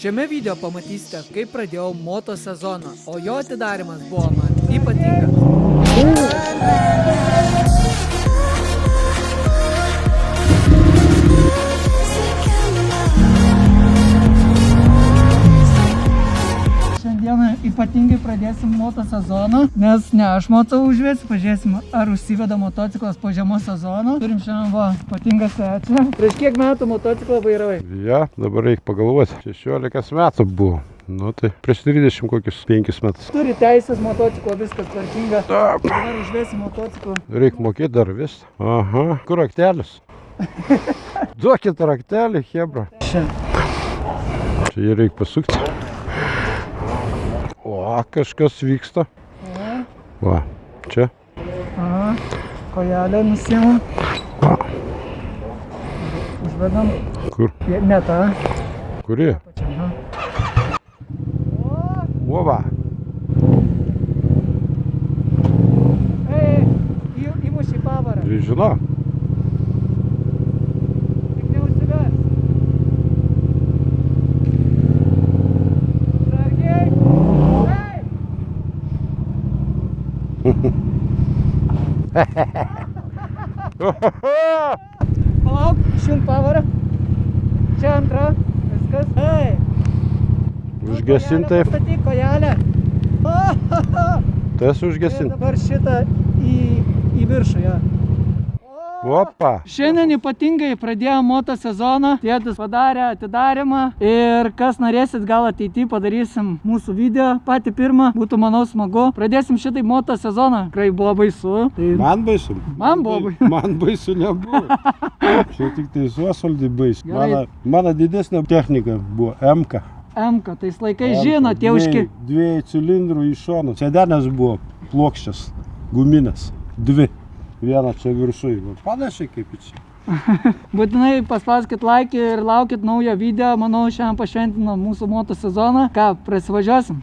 Šiame video pamatysite, kaip pradėjau moto sezoną, o jo atidarimas buvo man ypatingas. Šiandieną ypatingai pradėsim moto sezoną, nes ne aš motą užvėsiu, pažiūrėsim, ar užsiveda motociklas po žiemos sezono. Turim šiandien va ypatingą svečią. Prieš kiek metų motociklą vairavai? Ja, dabar reikia pagalvoti. 16 metų buvo. Nu tai prieš 30 kokius 5 metus. Turi teisės motociklo, viskas tvarkinga. Dabar užvėsim motociklą. Reikia mokėti dar vis. Aha, kur raktelis? Duokit raktelį, hebra. Čia. Čia jį reikia pasukti. O, kažkas vyksta. Va, čia. Aha, kojelę nusimam. Užvedam. Kur? Ne tą. Kuri? O, va. Ei, įmuš į pavarą. Žinau. Tik neužsivers. Sargiai. Ei! Palauk, išjunk pavarą. Čia antra. Viskas. Ei! Užgesintai. Pastatyk kojelę. Tas užgesinti. Dabar šitą į viršų, ja. Opa. Šiandien ypatingai pradėjome moto sezoną. Tėtis padarė atidarimą. Ir kas norėsit, gal ateityje padarysim mūsų video patį pirmą. Būtų, manau, smagu. Pradėsim šitai moto sezoną. Tikrai buvo baisu. Tai... Man baisu. Man buvo baisu. Man baisu nebuvo. Čia tik tai suosvaldį baisu. Gerai. Mano didesnė technika buvo MK. MK, tais laikais žino, tie užki. Dviejų cilindrų iš šono. Sedenės buvo plokščias, guminės. Dvi. Vieną čia viršui. Panašiai kaip į čia. Būtinai paspauskit like ir laukit naujo video. Manau, šiandien pašventino mūsų moto sezoną. Ką, prasivažiuosim?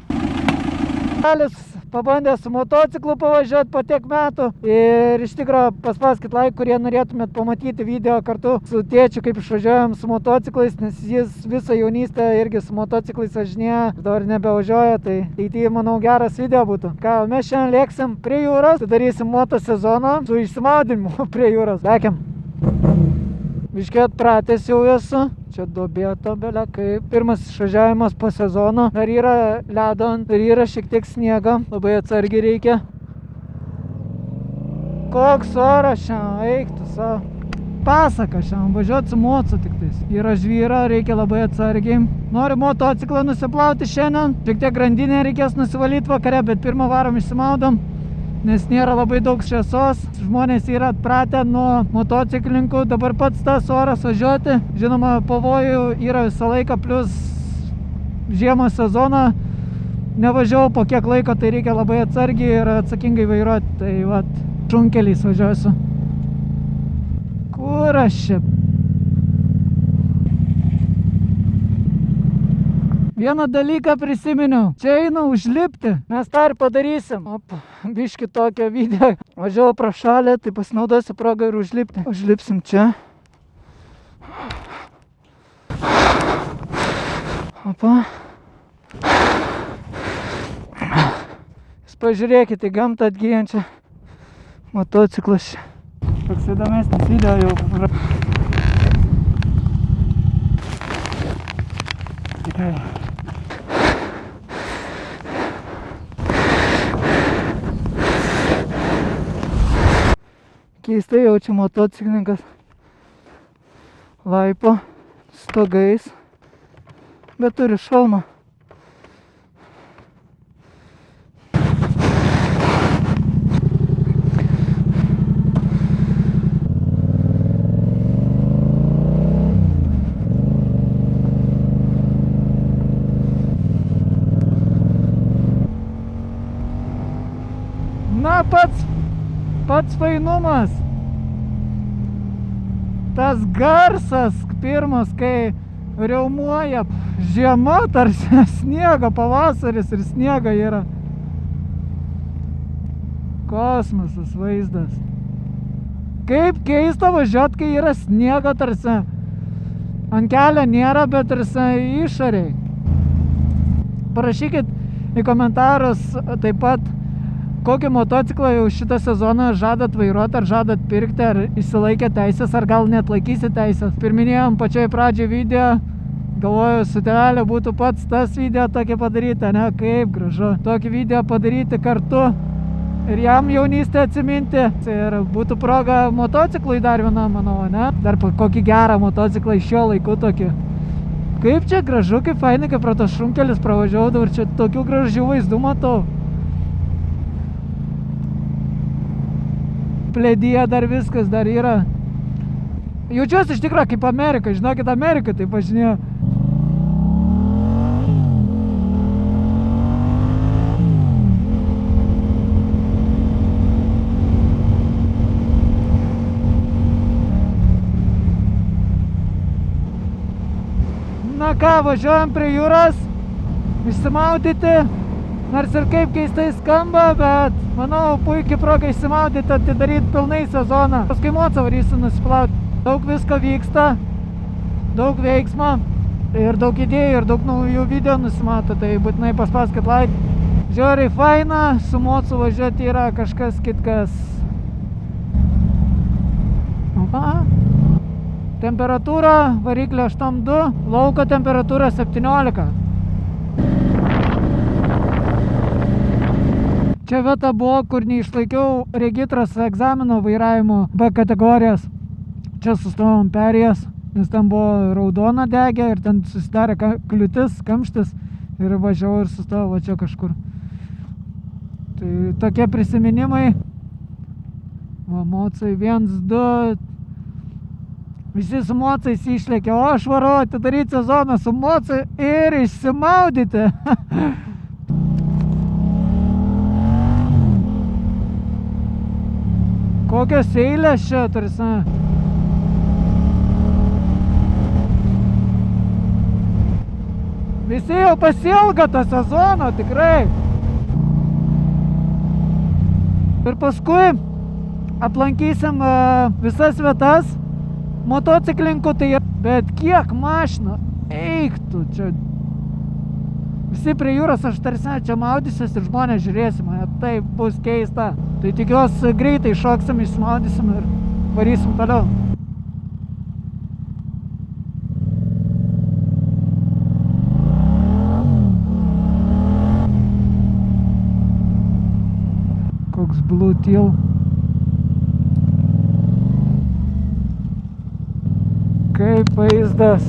Alis pabandė su motociklu pavažiuoti po tiek metų. Ir iš tikrųjų paspauskit like, kurie norėtumėt pamatyti video kartu su tėčiu, kaip išvažiuojam su motociklais, nes jis visą jaunystę irgi su motociklais važinėja, dabar nebevažiuoja, tai ateityje, manau, geras video būtų. Ką, mes šiandien lėksim prie jūros, darysim moto sezoną su išsimaudymu prie jūros. Lekiam. Biškiai atpratęs jau esu. Čia duobėta belia kaip. Pirmas išvažiavimas po sezono. Dar yra ledo, dar yra šiek tiek sniego. Labai atsargiai reikia. Koks oras šiandien, eik tu savo. Pasaka šiandien, važiuoti su mocu tik tais. Yra žvyra, reikia labai atsargiai. Noriu motociklą nusiplauti šiandien. Šiek tiek grandinę reikės nusivalyti vakare, bet pirmą varom išsimaudom. Nes nėra labai daug šviesos, žmonės yra atpratę nuo motociklininkų, dabar pats tas oras važiuoti. Žinoma, pavojų yra visą laiką, plus žiemos sezoną nevažiavau po kiek laiko, tai reikia labai atsargiai ir atsakingai vairuoti. Tai vat, šunkeliais važiuosiu. Kur aš čia? Vieną dalyką prisiminiau. Čia einu užlipti. Mes tą ir padarysim. Biški tokią video. Važiavau pro šalį, tai pasinaudosiu progą ir užlipti. Užlipsim čia. Opa. Jūs pažiūrėkite į gamtą atgyjančią motociklas. Toks įdomesnis video jau. Tikrai. Keistai jaučia motociklininkas. Laipo stogais, bet turi šalmą. Na, pats fainumas. Tas garsas pirmas, kai riaumoja žiema, tarsi sniego, pavasaris ir sniego yra. Kosmosas vaizdas. Kaip keista važiuot, kai yra sniego tarsi. Ant kelio nėra, bet tarsi išoriai. Parašykit į komentarus taip pat, kokį motociklą jau šitą sezoną žadat vairuoti, ar žadat pirkti, ar išsilaikė teisės, ar gal net laikysi teisės. Pirminėjom pačioj pradžioj video, galvoju, su tėvelė būtų pats tas video tokį padaryti, ne, kaip gražu. Tokį video padaryti kartu ir jam jaunystę atsiminti. Ir būtų proga motociklui dar vieną, manau, ne? Dar kokį gerą motociklą iš šio laikų tokį. Kaip čia gražu, kaip fainai, kaip pro tos šunkelis pravažiuodavau ir čia tokių gražių vaizdų matau. Pledyje dar viskas dar yra. Jaučiuosi iš tikrųjų kaip Amerika, žinokit, Amerika taip važinėjo. Na ką, važiuojam prie jūros, išsimaudyti, nors ir kaip keistai skamba, bet manau puikiai proga išsimaudyti, atidaryti pilnai sezoną. Paskui mocą varysiu nusiplauti. Daug visko vyksta, daug veiksmo ir daug idėjų ir daug naujų video nusimato, tai būtinai paspauskit like. Žiauriai faina, su mocu važiuoti yra kažkas kitkas. Opa. Temperatūra variklio 8,2, lauko temperatūra 17. Čia vieta buvo, kur neišlaikiau regitros egzamino vairavimo B kategorijos. Čia sustojom perėjęs, nes ten buvo raudona degė ir ten susidarė kliūtis, kamštis ir važiavau ir sustojau va čia kažkur. Tai tokie prisiminimai. Va, mocai 1, 2. Visi su mocais išlėkė, o aš varau atidaryti sezoną su mocai ir išsimaudyti. Kokios eilės čia, tarsi. Visi jau pasiilgo to sezono, tikrai. Ir paskui aplankysim visas vietas motociklininkų, tai bet kiek mašina, eik tu čia. Visi prie jūros, aš tarsi čia maudysiuos ir žmonės žiūrėsim, tai bus keista. Tai tikiuosi greitai šoksim, išsimaudysim ir varysim toliau. Koks Blue Teal. Kaip vaizdas.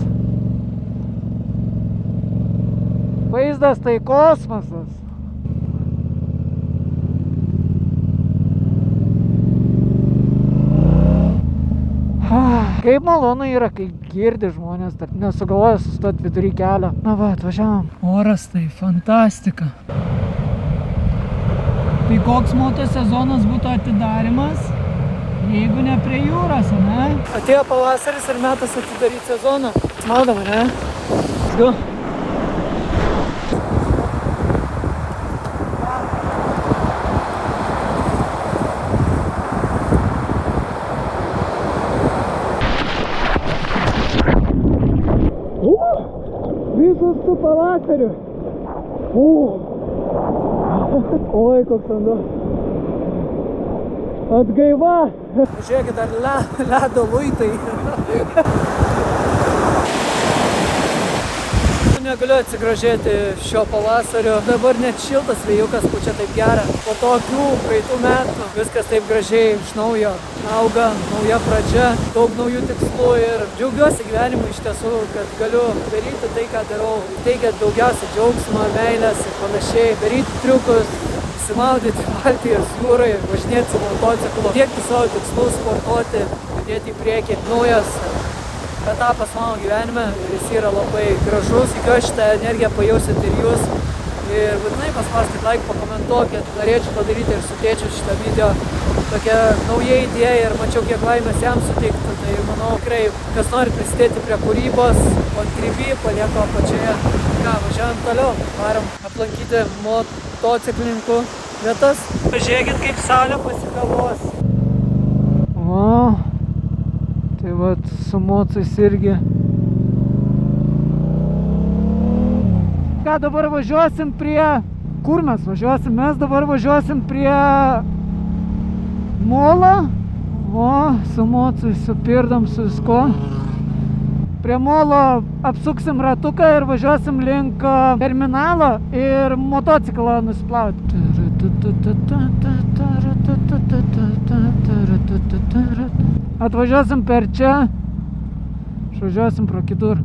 Vaizdas tai kosmosas. Kaip malonu yra, kai girdi žmonės, dar nesugalvoja sustoti vidury kelio. Na va, atvažiavom. Oras tai fantastika. Tai koks motosezonas būtų atidarimas, jeigu ne prie jūros, ne? Atėjo pavasaris ir metas atidaryti sezoną. Smaudama, ne? Let's go. Visus su pavasariu. Oi, koks vanduo. Atgaiva. Žiūrėkit, dar ledo luitai. Negaliu atsigrožėti šio pavasario. Dabar net šiltas vėjukas pučia taip gera. Po tokių praeitų metų viskas taip gražiai iš naujo auga, nauja pradžia, daug naujų tikslų ir džiaugiuosi gyvenimu iš tiesų, kad galiu daryti tai, ką darau. Teikia daugiausia džiaugsmo, meilės ir panašiai. Daryti triukus, įsimaudyti Baltijos jūrai, važinėti su motociklu, siekti savo tikslus, sportuoti, judėti į priekį. Naujas etapas mano gyvenime ir jis yra labai gražus. Tikiuosi šitą energiją pajausit ir jūs. Ir būtinai paspauskit like, pakomentuokit. Norėčiau padaryti ir su tėčiu šitą video. Tokia nauja idėja ir mačiau, kiek laimės jam suteikti. Tai manau, tikrai, kas nori prisidėti prie kūrybos, Contribui palieku apačioje. Ką, važiuojam toliau. Varom aplankyti motociklininkų vietas. Pažiūrėkit, kaip saulė pasikavos. O. Tai vat su mocais irgi. Ką dabar važiuosim prie... Kur mes važiuosim? Mes dabar važiuosim prie molo. O, su mocu, su pirdom, su visko. Prie molo apsuksim ratuką ir važiuosim link terminalo ir motociklą nusiplauti. Atvažiuosim per čia, išvažiuosim pro kitur.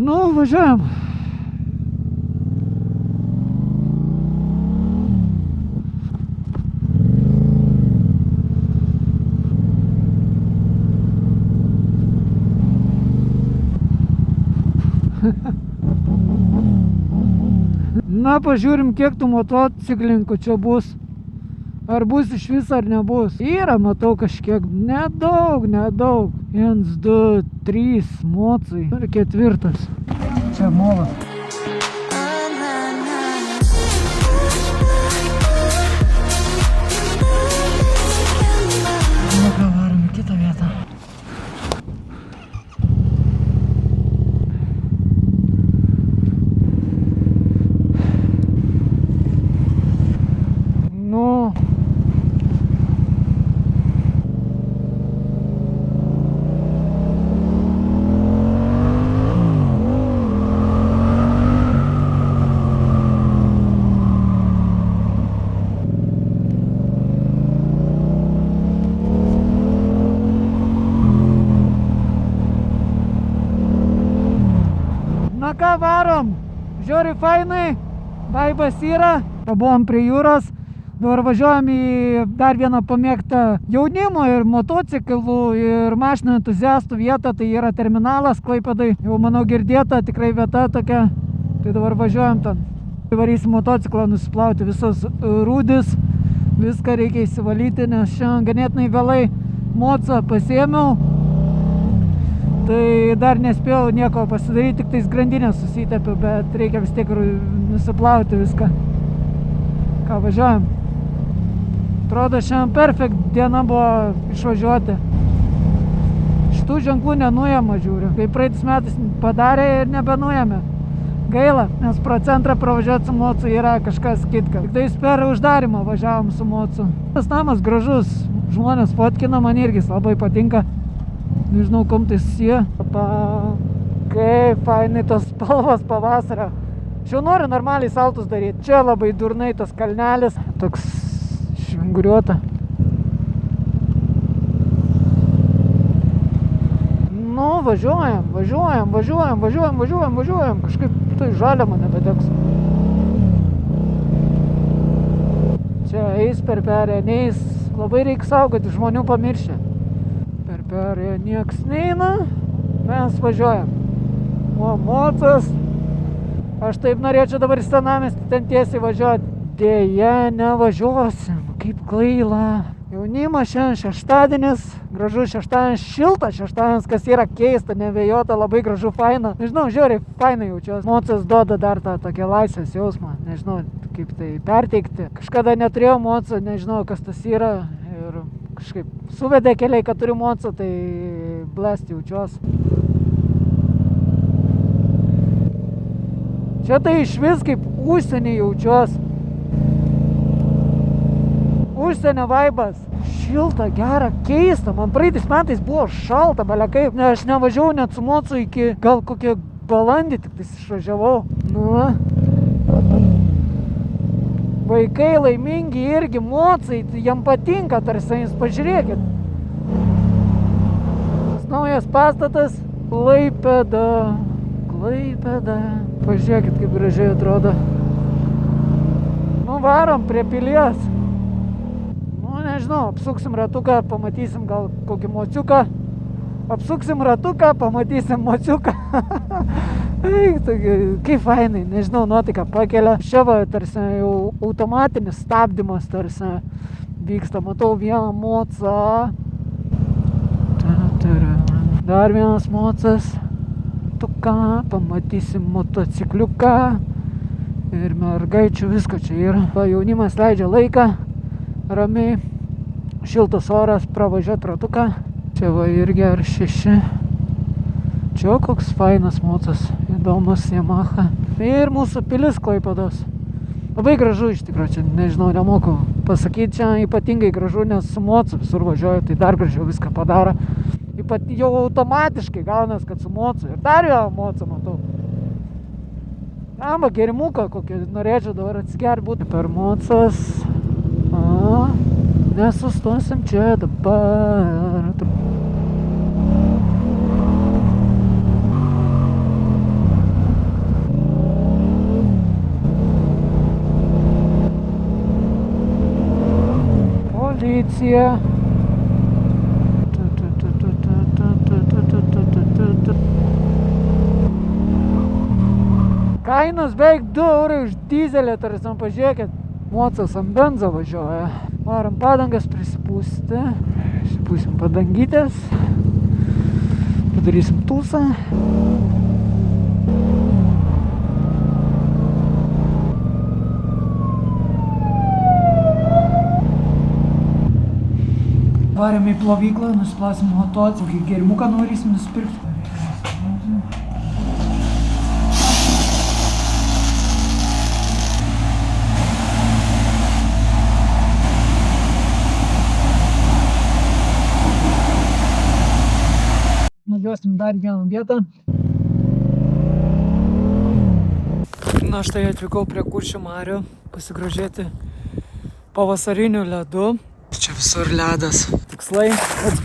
Nu, važiuojam. Na, pažiūrim, kiek tų motociklininkų čia bus. Ar bus iš vis, ar nebus. Yra, matau, kažkiek. Nedaug. 1, 2, 3 mocai. Ir 4. Čia molas. Nu ką, varom į kitą vietą. Na ką, varom, žiūri fainai, vaibas yra, pabuvom prie jūros, dabar važiuojam į dar vieną pamėgtą jaunimo ir motociklų ir mašinų entuziastų vietą, tai yra terminalas Klaipėdai, jau manau girdėta, tikrai vieta tokia, tai dabar važiuojam ten. Varysim motociklą nusiplauti visas rūdis, viską reikia įsivalyti, nes šiandien ganėtinai vėlai mocą pasiėmiau. Tai dar nespėjau nieko pasidaryti, tik tais grandinės susitepiu, bet reikia vis tiek nusiplauti viską. Ką, važiuojam? Atrodo, šiandien perfekt diena buvo išvažiuoti. Šitų ženklų nenuėma, žiūriu. Kai praeitis metais padarė ir nebenuėmė. Gaila, nes pro centrą pravažiuoti su mocu yra kažkas kitka. Tik tais per uždarimą važiavom su mocu. Tas namas gražus, žmonės fotkina, man irgi labai patinka. Nežinau, kom tai susiję. Kaip fainai tos spalvos pavasario. Čia noriu normaliai saltus daryti. Čia labai durnai tas kalnelis. Toks švinguriuota. Nu, važiuojam. Kažkaip tai žalia man nebedegs. Čia eis per perėją, neis. Labai reikia saugoti, žmonių pamiršę. Perėję nieks neina, mes važiuojam. O mocas, aš taip norėčiau dabar į senamiestį ten tiesiai važiuoti. Deja, nevažiuosim, kaip gaila. Jaunimas šiandien šeštadienis, gražus šeštadienis, šiltas šeštadienis, kas yra keista, nevėjota, labai gražu, faina. Nežinau, žiūrėjai, fainai jaučiuosi. Mocas duoda dar tą tokią laisvės jausmą, nežinau, kaip tai perteikti. Kažkada neturėjau moco, nežinau, kas tas yra. Ir kažkaip suvedė keliai, kad turiu mocą, tai blest jaučiuos. Čia tai iš vis kaip užsienį jaučiuos. Užsienio vaibas. Šilta, gera, keista. Man praeitais metais buvo šalta, belia kaip. Ne, aš nevažiavau net su mocu iki gal kokie balandį, tik tais išvažiavau. Nu. Vaikai laimingi irgi, mocai, jam patinka, tarsi, jūs pažiūrėkit. Tas naujas pastatas, Klaipėda. Pažiūrėkit, kaip gražiai atrodo. Nu, varom prie pilies. Nu, nežinau, apsuksim ratuką, pamatysim gal kokį mociuką. Apsuksim ratuką, pamatysim mociuką. Kaip fainai, nežinau, nuotaika pakelia. Čia va, tarsi, jau automatinis stabdymas, tarsi, vyksta. Matau vieną mocą. Dar vienas mocas. Tuką, pamatysim motocikliuką. Ir mergaičių visko čia yra. Jaunimas leidžia laiką. Ramiai. Šiltas oras, pravažiuot ratuką. Čia va irgi ar 6. Čia koks fainas mocas, įdomus Yamaha. Ir mūsų pilis Klaipėdos. Labai gražu iš tikrųjų, čia nežinau, nemoku pasakyti, čia ypatingai gražu, nes su mocu visur važiuoju, tai dar gražiau viską padaro. Jau automatiškai gaunas, kad su mocu. Ir dar jau mocu matau. Amba gerimuką kokį norėčiau dabar atsigerti būti per mocas. Nesustosim čia dabar. Policija. Kainos beveik 2 eurai už dizelį, tarsim, pažiūrėkit. Mocas ant benzo važiuoja. Varom padangas prisipūsti. Prisipūsim padangytės. Padarysim tūsą. Varėm į plovyklą, nusiplasim motociklą, gerimuką norysim nusipirkti. Nuvažiuosim dar vieną vietą. Na, štai atvykau prie Kuršių marių pasigrožėti pavasariniu ledu. Čia visur ledas. Tikslai